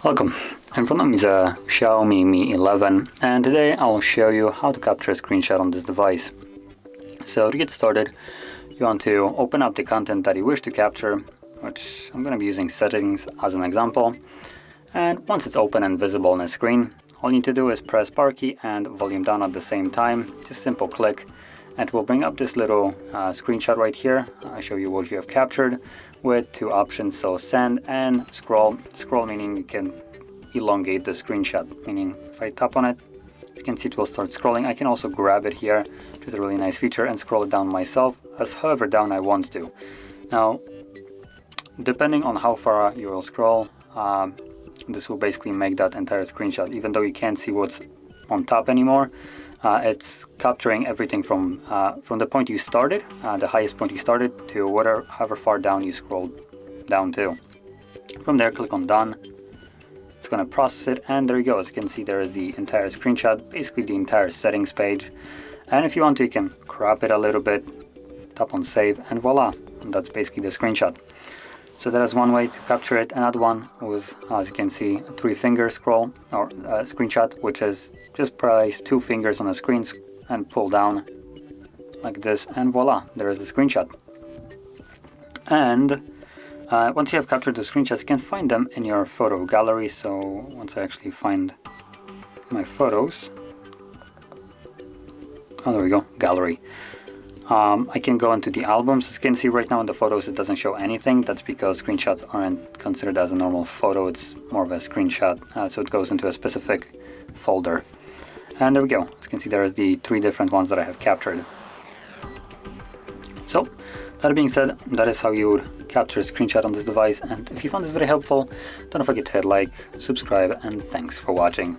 Welcome. In front of me is a XIAOMI Mi 11, and today I'll show you how to capture a screenshot on this device. So to get started, you want to open up the content that you wish to capture, which I'm going to be using settings as an example. And once it's open and visible on the screen, all you need to do is press power key and volume down at the same time. Just simple click, and it will bring up this little screenshot right here. I'll show you what you have captured with two options, so send and scroll. Scroll meaning you can elongate the screenshot, meaning if I tap on it, you can see it will start scrolling. I can also grab it here, which is a really nice feature, and scroll it down myself, as however down I want to. Now, depending on how far you will scroll, this will basically make that entire screenshot. Even though you can't see what's on top anymore, it's capturing everything from the point you started, the highest point you started, to however far down you scrolled down to. From there, click on done. It's going to process it, and there you go. As you can see, there is the entire screenshot, basically the entire settings page. And if you want to, you can crop it a little bit, tap on save, and voila, and that's basically the screenshot. So that is one way to capture it. Another one was, as you can see, a 3-finger scroll or screenshot, which is just place 2 fingers on the screen and pull down like this, and voila, there is the screenshot. And once you have captured the screenshots, you can find them in your photo gallery. So once I actually find my photos, oh, there we go, gallery. I can go into the albums. As you can see right now in the photos, it doesn't show anything. That's because screenshots aren't considered as a normal photo. It's more of a screenshot, so it goes into a specific folder. And there we go. As you can see, there is the 3 different ones that I have captured. So, that being said, that is how you would capture a screenshot on this device. And if you found this very helpful, don't forget to hit like, subscribe, and thanks for watching.